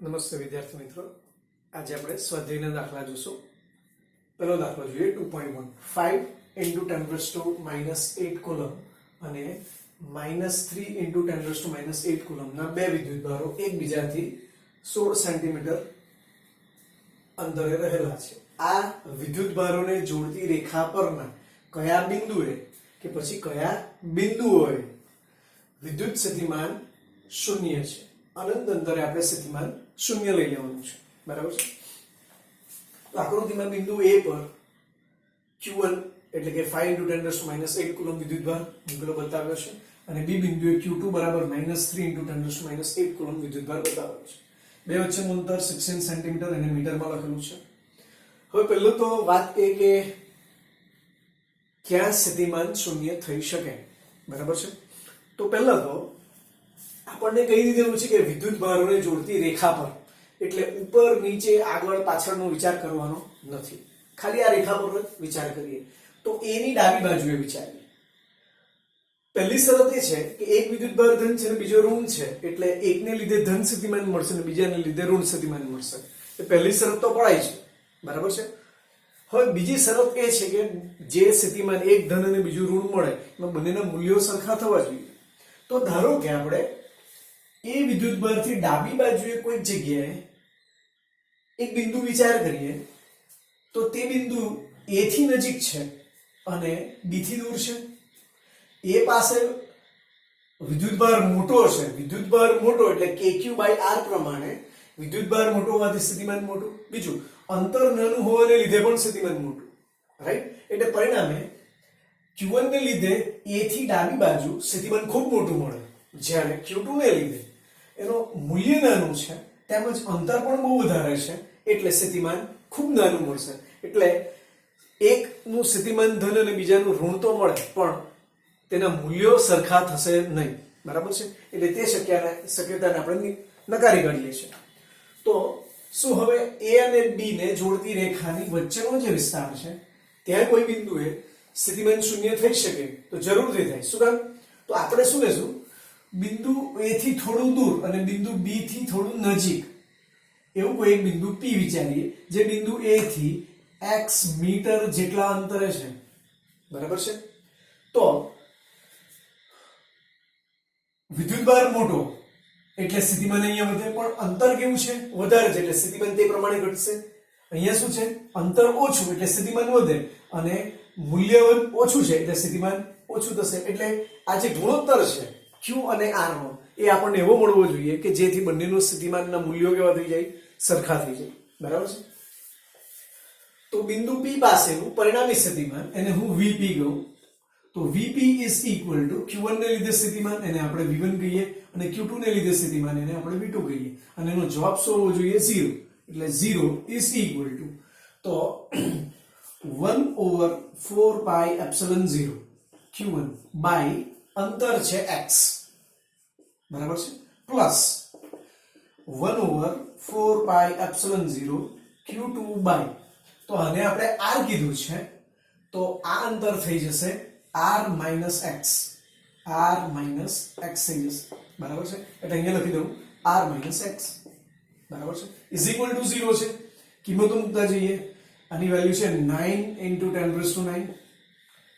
નમસ્તે વિદ્યાર્થી મિત્રો, આજે આપણે સ્વાધ્યાયના દાખલા જોશું. પહેલો દાખલો જોઈએ 2.1 5 into 10 raised to minus 8 coulomb અને minus 3 into 10 raised to minus 8 કુલમના બે વિદ્યુતભારો એકબીજાથી 16 સેન્ટીમીટર અંતરે રહેલા છે. આ વિદ્યુતભારોને જોડતી રેખા પરના કયા બિંદુએ કે પછી કયા બિંદુઓએ વિદ્યુત સ્થિતિમાન શૂન્ય છે. અનંત અંતરે આપણે સ્થિતિમાન શૂન્ય લઈ લેવાનું છે, બરાબર છે. તો આકૃતિમાં બિંદુ A પર Q1 એટલે કે 5 into 10 raised to minus 8 coulomb વિદ્યુતભાર મૂકેલો બતાવ્યો છે અને B બિંદુએ Q2 બરાબર -3 into 10 raised to minus 8 coulomb વિદ્યુતભાર બતાવ્યો છે. બે વચ્ચેનું અંતર 16 સેન્ટીમીટર અને મીટરમાં લખેલું છે. હવે પહેલું તો વાત એ કે ક્યાં સ્થિતિમાન શૂન્ય થઈ શકે, બરાબર છે. તો પહેલા તો આપણને કહી દીધેલું છે કે વિદ્યુતભારોને જોડતી રેખા પર, એટલે ઉપર નીચે આગળ પાછળનો વિચાર કરવાનો નથી, ખાલી આ રેખા પર વિચાર કરીએ. તો A ની ડાબી બાજુએ વિચારીએ. પહેલી શરત એ છે કે એક વિદ્યુતભાર ધન છે અને બીજો ઋણ છે, એટલે એકને લીધે ધન સ્થિતિમાન મળશે અને બીજાને લીધે ઋણ સ્થિતિમાન મળશે. એ પહેલી શરત તો પડાય છે, બરાબર છે. હવે બીજી શરત એ છે કે જે સ્થિતિમાન એક ધન અને બીજું ઋણ મળે એમાં બંનેના મૂલ્યો સરખા થવા જોઈએ. તો ધારો કે આપણે એ વિદ્યુતભારથી ડાબી બાજુએ કોઈ જગ્યાએ એક બિંદુ વિચાર કરીએ તો તે બિંદુ A થી નજીક છે અને B થી દૂર છે. A પાસે વિદ્યુતભાર મોટો છે, વિદ્યુતભાર મોટો એટલે KQ/R પ્રમાણે વિદ્યુતભાર મોટો હોવાથી સ્થિતિમાન મોટું. બીજું, અંતર નાનું હોવાને લીધે પણ સ્થિતિમાન મોટું, રાઈટ. એટલે પરિણામે Q1 ને લીધે A થી ડાબી બાજુ સ્થિતિમાન ખૂબ મોટું મળે, જ્યારે Q2 ને લીધે એનો મૂલ્ય નાનું છે તેમજ અંતર પણ બહુ વધારે છે, એટલે સ્થિતિમાન ખૂબ નાનું મળશે. એટલે એકનું સ્થિતિમાન ધન અને બીજાનું ઋણ તો મળે પણ તેના મૂલ્યો સરખા થશે નહીં, બરાબર છે. એટલે તે શક્યતાને આપણે નકારી કાઢીએ છીએ. તો શું હવે A અને B ને જોડતી રેખાની વચ્ચેનો જે વિસ્તાર છે ત્યાં કોઈ બિંદુએ સ્થિતિમાન શૂન્ય થઈ શકે? તો જરૂરથી થાય. શું કામ? તો આપણે શું લેશું, બિંદુ A થી થોડું દૂર અને બિંદુ B થી થોડું નજીક એવું કોઈ એક બિંદુ P વિચારીએ, જે બિંદુ A થી x મીટર જેટલા અંતરે છે, બરાબર છે. તો વિદ્યુતભાર મોટો એટલે સ્થિતિમાન અહીંયા વધે, પણ અંતર કેવું છે? વધારે છે, એટલે સ્થિતિમાન તે પ્રમાણે ઘટશે. અહીંયા શું છે? અંતર ઓછું એટલે સ્થિતિમાન વધે અને મૂલ્ય ઓછું છે એટલે સ્થિતિમાન ઓછું થશે. એટલે આ જે ગુણોત્તર છે Q અને R નો, એ આપણને એવો મળવો જોઈએ કે જેથી બંનેનું સ્થિતિમાનના મૂલ્યો કેવા થઈ જાય? સરખા થઈ જાય, બરાબર છે. તો બિંદુ P પાસેનું પરિણામી સ્થિતિમાન એને હું VP કહું. તો VP is equal to Q1 ને લીધે સ્થિતિમાન એને આપણે V1 કહીએ અને Q2 ને લીધે સ્થિતિમાન એને આપણે V2 કહીએ, અને એનો જવાબ શું હોવો જોઈએ? 0. એટલે 0 is equal to તો 1/4πε0 Q1 by અંતર છે x, બરાબર છે, પ્લસ 1/4πε0 Q2 by, તો આને આપણે r કીધું છે તો આ અંતર થઈ જશે r minus x થઈ જશે, બરાબર છે. એટલે અહીંયા લખી દઉં r minus x, બરાબર છે, ઇઝ ઇક્વલ ટુ 0 છે. કિંમતો મૂકતા જઈએ. આની વેલ્યુ છે 9 into 10 raised to 9.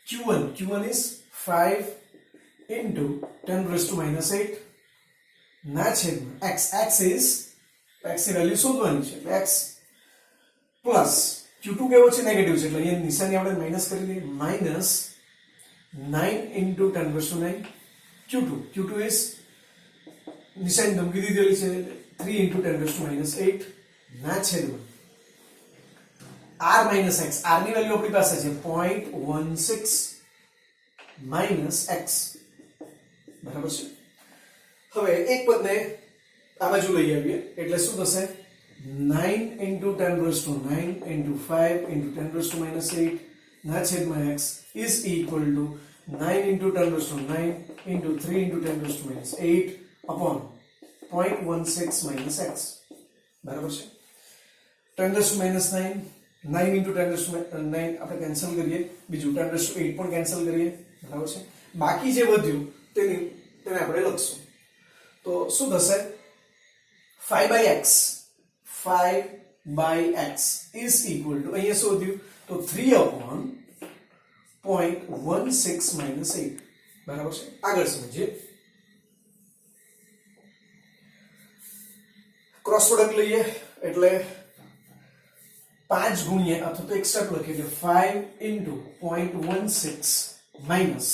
Q1 is 5 into 10 raised to minus 8 ના છેદમાં x is x ની વેલ્યુ શોધવાની છે, એટલે x પ્લસ Q2 કેવો છે? નેગેટિવ છે, એટલે અહીંયા નિશાની આપણે માઈનસ કરી દઈએ. Minus 9 into 10 raised to 9 Q2 is નિશાની ધમકી દીધેલી છે 3 into 10 raised to minus 8 ના છેદમાં r minus x. r ની વેલ્યુ આપણી પાસે છે 0.16 minus x, બરાબર છે. હવે એક પદને આ બાજુ લઈ આવીએ એટલે શું થશે? 9 into 10 raised to 9 into 5 into 10 raised to minus 8 ના છેદમાં x is equal to 9 into 10 raised to 9 into 3 into 10 raised to minus 8 upon 0.16 minus x, બરાબર છે. 10 raised to minus 9 into 10 raised to 9 આપણે કેન્સલ કરીએ, બીજું 10 raised to 8 પણ cancel કરીએ, બરાબર છે. બાકી જે વધ્યું તેને આપણે લખશું. તો શું થશે? 5/x is equal to અહીંયા શોધ્યું તો 3/0.16 minus 8 બરાબર છે. આગળ સમજીએ. ક્રોસ પ્રોડક્ટ લઈએ એટલે 5 ગુણ્યા અથવા તો એક સ્ટેપ લખીએ એટલે 5 into 0.16 minus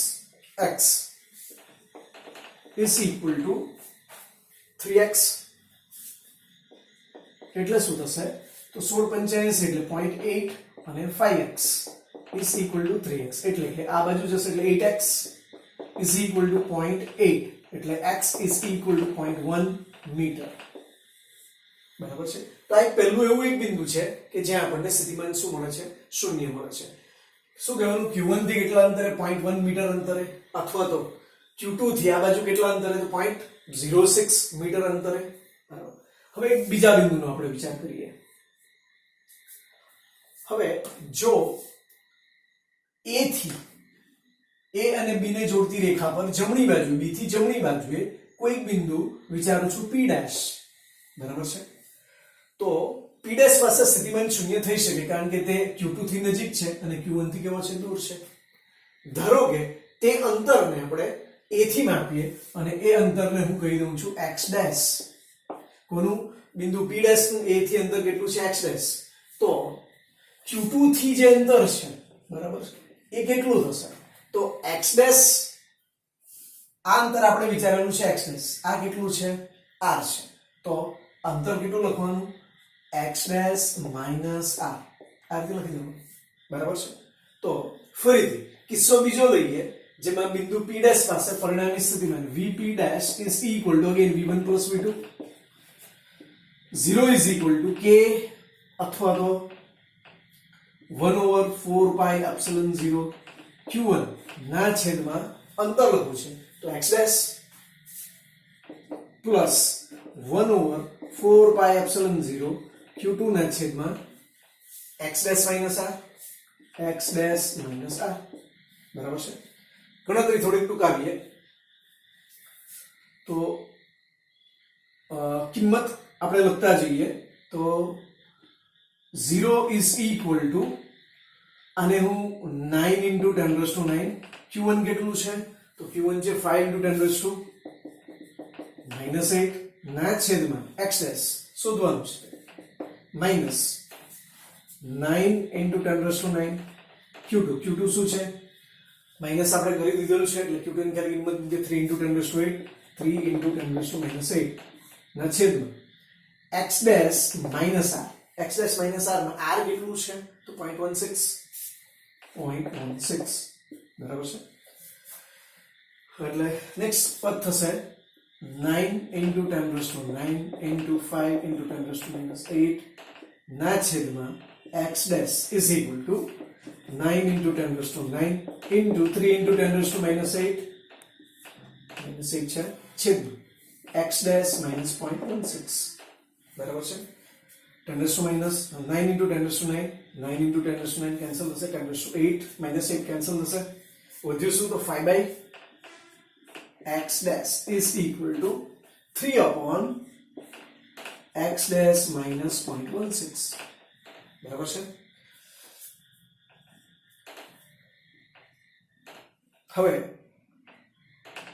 x is equal to 3x. એટલે શું થશે તો 16 એટલે 0.8 અને 5x is equal to 3x એટલે કે આ બાજુ જશે એટલે 8x is equal to 0.8 એટલે x is equal to 0.1 metre. બરાબર છે. તો આ પહેલું એવું એક બિંદુ છે કે જ્યાં આપણને સ્થિતિમાન શું મળે છે શૂન્ય મળે છે. શું કહેવાનું q1 થી કેટલા અંતરે 0.1 મીટર અંતરે અથવા તો q2 થી આ બાજુ કેટલા અંતરે તો 0.06 મીટર અંતરે. બરાબર. હવે એક બીજા બિંદુનો આપણે વિચાર કરીએ. હવે જો a થી a અને b ને જોડતી રેખા પર જમણી બાજુ b થી જમણી બાજુએ કોઈ બિંદુ વિચારું છું p' બરાબર છે. તો p' પાસે સ્થિતિમાન શૂન્ય થઈ શકે કારણ કે તે q2 થી નજીક છે અને q1 થી કેવો છે દૂર છે. ધારો કે તે અંતરને આપણે a થી માપીએ અને એ અંતરને હું કહી દઉં છું x'. કોનું બિંદુ p' નું a થી અંતર કેટલું છે x'. તો q2 થી જે અંતર છે બરાબર એ કેટલું થશે તો x' આ અંતર આપણે વિચારેલું છે x'. આ કેટલું છે r છે. તો અંતર કેટલું લખવાનું x' minus r આ રીતે લખી દઉં બરાબર છે. તો ફરીથી કિસ્સો બીજો લઈએ જેમાં બિંદુ p' પાસે પરિણામી સ્થિતિમાન vp' is equal to again v1 plus v2. 0 is equal to k અથવા તો 1/4π0 q1 ના છેદમાં અંતર લખવું છે તો x' plus 1/4π0 q2 ના છેદમાં x' minus r બરાબર છે. ગણતરી થોડીક ટૂંકાવીએ તો કિંમત આપણે લખતા જઈએ તો 0 is equal to આને હું 9 into 10⁻⁹ q1 કેટલું છે તો q1 છે 5 into 10⁻⁻8 ના છેદમાં x' શોધવાનું છે minus 9 into 10⁻⁹ q2 શું છે માઈનસ આપણે કરી દીધેલું છે એટલે q2 ની કિંમત મૂકે 3 into 10⁻8 3 into 10⁻⁻8 ના છેદમાં x' minus r માં r કેટલું છે તો 0.16 બરાબર છે. એટલે નેક્સ્ટ પદ થશે 9 into 10⁻⁹ into 5 into 10⁻⁸ ના છેદમાં x' is equal to 9 into 10⁻⁹ into 3 into 10⁻⁻8 -8 છે છેદમાં x' minus 0.16 બરાબર છે. 9 into 10⁻⁹ 9 into 10⁻⁹ કેન્સલ થશે 10⁸ -8 કેન્સલ થશે વધ્યું શું તો 5/x' is equal to 3/x' minus 0.16 બરાબર છે. હવે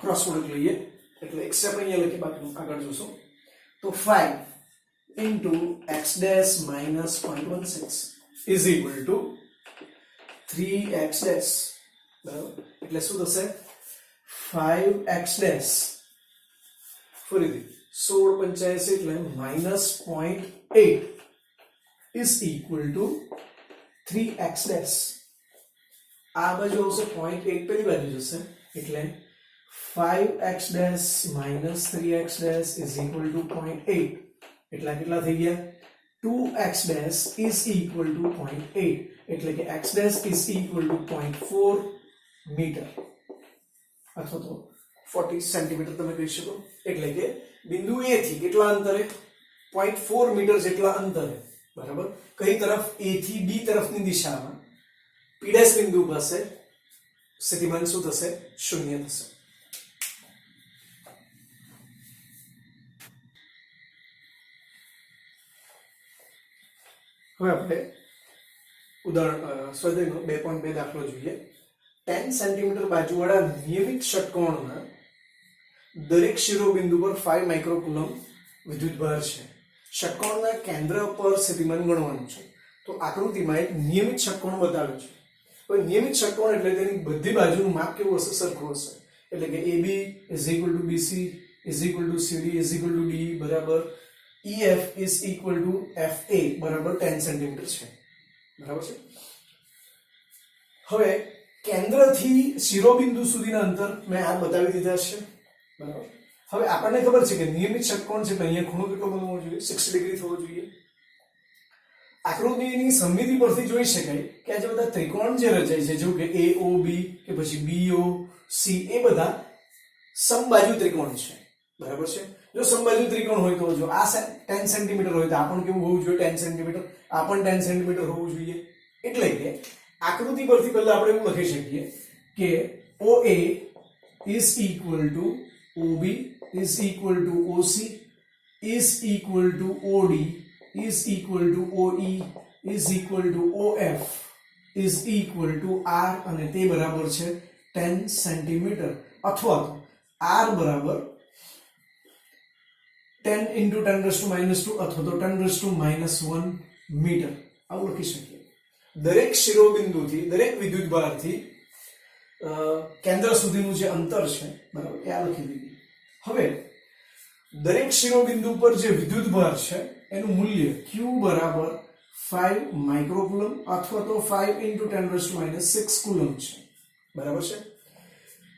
ક્રોસ પ્રોડક્ટ લઈએ એટલે એક સ્ટેપ અહીંયા લખી બાકી આગળ જોશું તો 5 into x' minus 0.16 is equal to 3x' બરાબર એટલે શું થશે 5x' ફરીથી 16 એટલે -0.8 is equal to 3x' આ બાજુ આવશે 0.8 પેલી બાજુ જશે એટલે 5x' minus 3x' is equal to 0.8 એટલા કેટલા થઈ ગયા 2x' is equal to 0.8 એટલે કે x' is equal to 0.4 metre અથવા તો 40 સેન્ટીમીટર તમે કહી શકો. એટલે કે બિંદુ A થી કેટલા અંતરે 0.4 મીટર જેટલા અંતરે બરાબર કઈ તરફ A થી B તરફની દિશામાં P' બિંદુ પાસે સ્થિતિમાન શું થશે શૂન્ય થશે. હવે આપણે ઉદાહરણ સ્વાધ્યાયનો 2.2 દાખલો જોઈએ. 10 સેન્ટીમીટર બાજુવાળા નિયમિત ષટકોણના દરેક શિરોબિંદુ પર 5 માઇક્રોકુલમ વિદ્યુતભાર છે. ષટકોણના કેન્દ્ર પર સ્થિતિમાન ગણવાનું છે. તો આકૃતિમાં એક નિયમિત ષટકોણ બતાવ્યો છે. હવે નિયમિત ષટકોણ એટલે તેની બધી બાજુનું માપ કેવું હશે? સરખું હશે. એટલે કે AB = BC = CD = DE બરાબર EF = FA બરાબર 10 સેન્ટીમીટર છે. બરાબર છે. હવે કેન્દ્રથી શિરોબિંદુ સુધીના અંતર મેં આ બતાવી દીધા છે. બરાબર. હવે આપણને ખબર છે કે નિયમિત ષટકોણ છે તો અહીંયા ખૂણો કેટલો બનવો જોઈએ? 60 ડિગ્રી થવો જોઈએ. આકૃતિની સમમિતિ પરથી જોઈ શકાય કે આ જે બધા ત્રિકોણ જે રચાય છે, જેવું કે AOB કે પછી BOC, એ બધા સમબાજુ ત્રિકોણ છે. બરાબર છે. જો સમબાજુ ત્રિકોણ હોય તો જો આ 10 સેન્ટીમીટર હોય તો આ પણ કેવું હોવું જોઈએ? 10 સેન્ટીમીટર. આ પણ 10 સેન્ટીમીટર હોવું જોઈએ. એટલે કે આકૃતિ પરથી પહેલા આપણે એવું લખી શકીએ કે OA = OB = OC = OD OE OF R અને તે બરાબર છે 10 સેન્ટીમીટર, અથવા તો R બરાબર 10 × 10⁻² અથવા તો 10⁻⁻1 મીટર આવું લખી શકીએ. દરેક શિરોબિંદુથી, દરેક વિદ્યુતભારથી કેન્દ્ર સુધીનું જે અંતર છે, બરાબર, એ આ લખી દીધું. હવે દરેક શિરોબિંદુ પર જે વિદ્યુતભાર છે એનું મૂલ્ય Q બરાબર 5 માઇક્રોકુલમ અથવા તો 5 × 10⁻6 કુલમ છે. બરાબર છે.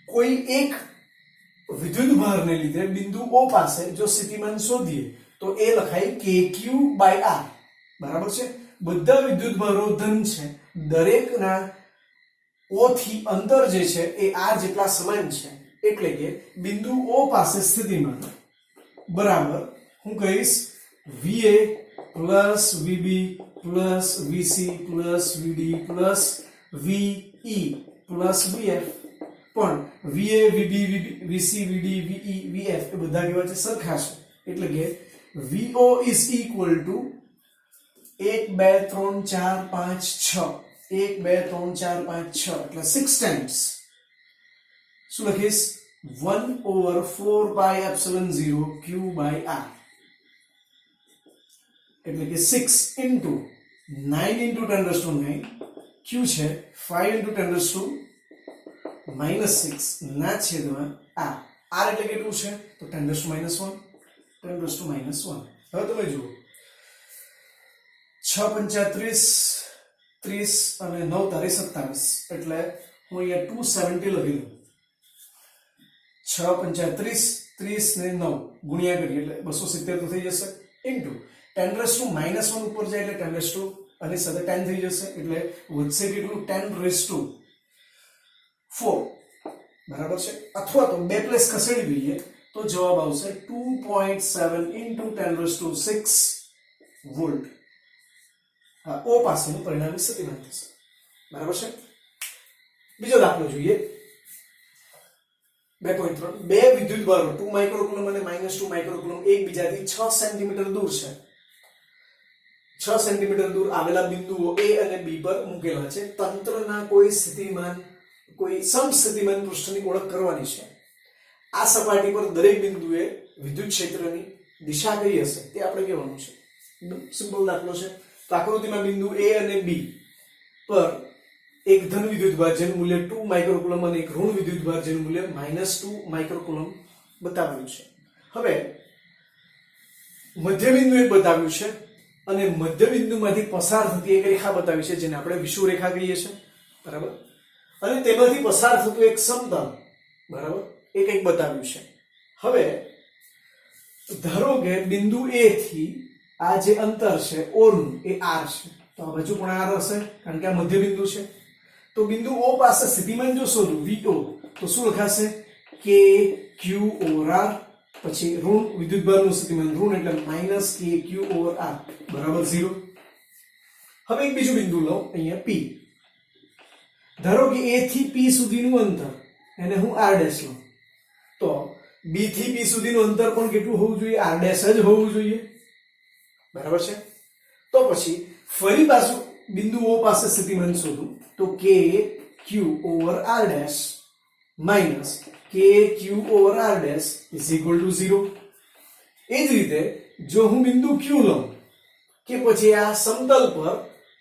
કોઈ એક વિદ્યુતભારને લીધે બિંદુ O પાસે જો સ્થિતિમાન શોધીએ તો એ લખાય KQ/R. બરાબર છે. બધા વિદ્યુતભારો ધન છે. દરેકના O થી અંતર જે છે એ R જેટલા સમાન છે. એટલે કે બિંદુ O પાસે સ્થિતિમાન બરાબર હું કહીશ VA + VB + VC + VD + VE + VF. પણ VA VB VC VD VE VF એ બધા કેવા છે? સરખા છે. એટલે કે VO = 1 2 3 4 5 6 1 2 3 4 5 6 એટલે 6 ટાઈમ્સ શું લખીશ? 1/4πε0 Q/R. એટલે કે 6 × 9 × 10⁹ Q છે 5 × 10⁻6 ના છેદમાં R. R એટલે કેટલું છે? તો 10⁻1 10⁻1. હવે તમે જુઓ 6 × 5 = 30 અને 9 × 27 એટલે હું અહીંયા 270 લખી દઉં. 6 × 5 = 30 ને 9 ગુણ્યા કરીએ એટલે 270 તો થઈ જશે. ઇન્ટુ 10⁻1 ઉપર જાય એટલે 10 અને સાથે 10 થઈ જશે એટલે વધશે કેટલું? 10⁴. બરાબર છે. અથવા તો બે પ્લેસ ખસેડી દઈએ તો જવાબ આવશે 2.7 × 10⁶ વોલ્ટ. O પાસેનું પરિણામી સ્થિતિમાન થશે. બરાબર છે. બીજો દાખલો જોઈએ. 2.3 બે વિદ્યુતભારો 2 માઇક્રોકુલમ અને -2 માઇક્રોકુલમ એકબીજાથી 6 સેન્ટીમીટર દૂર છે. 6 સેન્ટીમીટર દૂર આવેલા બિંદુઓ A અને B પર મૂકેલા છે. તંત્રના કોઈ સમસ્થિતિમાન પૃષ્ઠની ઓળખ કરવાની છે. આ સપાટી પર દરેક બિંદુએ વિદ્યુત ક્ષેત્રની દિશા કઈ હશે તે આપણે કહેવાનું છે. એકદમ સિમ્પલ દાખલો છે. તો આકૃતિમાં બિંદુ A અને B પર એક ધન વિદ્યુતભાર જેનું મૂલ્ય 2 માઇક્રોકુલમ અને એક ઋણ વિદ્યુતભાર જેનું મૂલ્ય -2 માઇક્રોકુલમ બતાવ્યું છે. હવે મધ્યબિંદુ એક બતાવ્યું છે અને મધ્યબિંદુમાંથી પસાર થતી એક રેખા બતાવી છે જેને આપણે વિષુવ રેખા કહીએ છીએ. બરાબર. અને તેમાંથી પસાર થતું એક સમતલ, બરાબર, એ કંઈક બતાવ્યું છે. હવે ધારો કે બિંદુ A થી આ જે અંતર છે O નું એ R છે. તો આ બાજુ પણ R હશે કારણ કે આ મધ્યબિંદુ છે. તો બિંદુ O પાસે સ્થિતિમાન જો શોધું VO તો શું લખાશે? KQ/R. પછી ઋણ વિદ્યુતભારનું સ્થિતિમાન ઋણ એટલે -KQ/R બરાબર 0. હવે એક બીજું બિંદુ લો અહીંયા P. ધારો કે A થી P સુધીનું અંતર એને હું R' લઉં તો B થી P સુધીનું અંતર પણ કેટલું હોવું જોઈએ? R' જ હોવું જોઈએ. બરાબર છે. તો પછી ફરી પાછું બિંદુ O પાસે સ્થિતિમાન શોધું તો k q over r dash minus k q over r dash is equal to 0. એ જ રીતે જો હું બિંદુ ક્યુ લઉં કે પછી આ સમતલ પર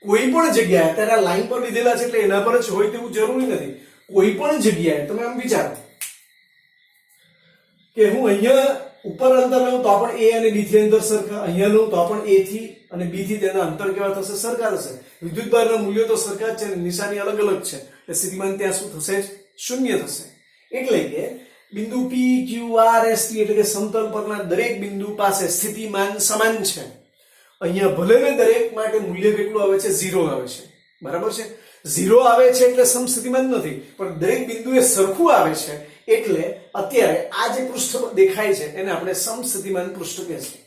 કોઈ પણ જગ્યાએ, અત્યારે આ લાઈન પર લીધેલા છે એટલે એના પર જ હોય તેવું જરૂરી નથી, કોઈ પણ જગ્યાએ તમે આમ વિચારો કે હું અહીંયા ઉપર અંતર લઉં તો પણ a અને b થી અંતર સરખા, અહીંયા લઉં તો પણ a થી અને b થી તેના અંતર કેવા થશે? સરખા થશે. વિદ્યુતભારના મૂલ્યો તો સરખા જ છે અને નિશાની અલગ અલગ છે એટલે સ્થિતિમાન ત્યાં શું થશે? શૂન્ય થશે. એટલે કે બિંદુ p q r s t એટલે કે સમતલ પરના દરેક બિંદુ પાસે સ્થિતિમાન સમાન છે. અહીંયા ભલે ને દરેક માટે મૂલ્ય કેટલું આવે છે? 0 આવે છે. બરાબર છે? 0 આવે છે એટલે સમસ્થિતિમાન નથી, પણ દરેક બિંદુએ સરખું આવે છે એટલે અત્યારે આ જે પૃષ્ઠ દેખાય છે એને આપણે સમસ્થિતિમાન પૃષ્ઠ કહેશું.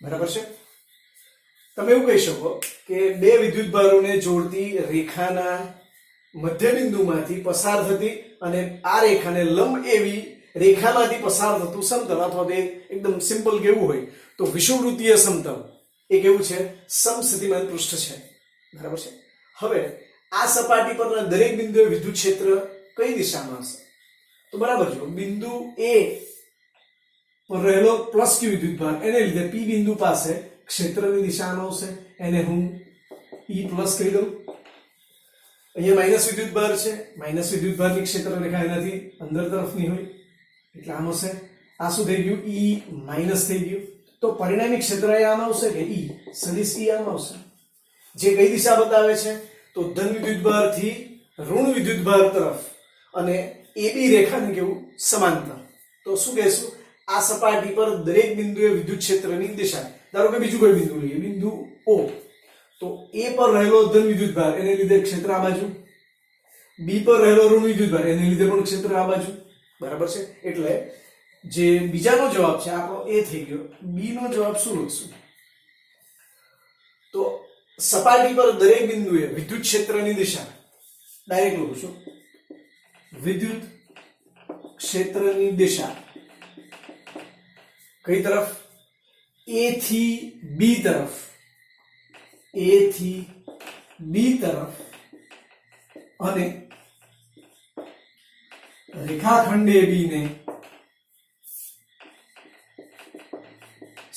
બરાબર છે? તમે એવું કહી શકો કે બે વિદ્યુતભારોને જોડતી રેખાના મધ્યબિંદુમાંથી પસાર થતી અને આ રેખાને લંબ એવી રેખામાંથી પસાર થતું સમતલ, અથવા તો એકદમ સિમ્પલ કેવું હોય તો વિષુવવૃત્તીય સમતલ, એ કેવું છે? સમસ્થિતિમાન પૃષ્ઠ છે. બરાબર છે? હવે આ સપાટી પરના દરેક બિંદુએ વિદ્યુત ક્ષેત્ર કઈ દિશામાં હશે? તો બરાબર જો બિંદુ A પર રહેલો પ્લસ q વિદ્યુતભાર, એને લીધે P બિંદુ પાસે ક્ષેત્રની દિશામાં આવશે, એને હું E પ્લસ કહી દઉં. અહીંયા માઇનસ વિદ્યુતભાર છે, માઇનસ વિદ્યુતભારની ક્ષેત્ર રેખા એનાથી અંદર તરફની હોય એટલે આમ હશે. આ શું થઈ ગયું? E માઇનસ થઈ ગયું. તો પરિણામી ક્ષેત્ર આમ આવશે કે E સદિશ E આમ આવશે, જે કઈ દિશા બતાવે છે? તો ધન વિદ્યુતભાર થી ઋણ વિદ્યુતભાર તરફ અને AB રેખાને કેવું? સમાંતર. તો શું કહેશું? આ સપાટી પર દરેક બિંદુએ વિદ્યુત ક્ષેત્રની દિશા, ધારો કે બીજું કોઈ બિંદુ લઈએ, બિંદુ O, તો A પર રહેલો ધન વિદ્યુતભાર એને લીધે ક્ષેત્ર આ બાજુ, B પર રહેલો ઋણ વિદ્યુતભાર એને લીધે પણ ક્ષેત્ર આ બાજુ. બરાબર છે? એટલે જે બીજાનો જવાબ છે આપણો એ થઈ ગયો. B નો જવાબ શું લખશું? તો સપાટી પર દરેક બિંદુએ વિદ્યુત ક્ષેત્રની દિશા ડાયરેક્ટ લખું છું, વિદ્યુત ક્ષેત્રની દિશા કઈ તરફ? A થી B તરફ, A થી B તરફ, અને રેખાખંડ AB ને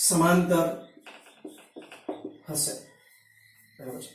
સમાંતર હશે. બરાબર છે?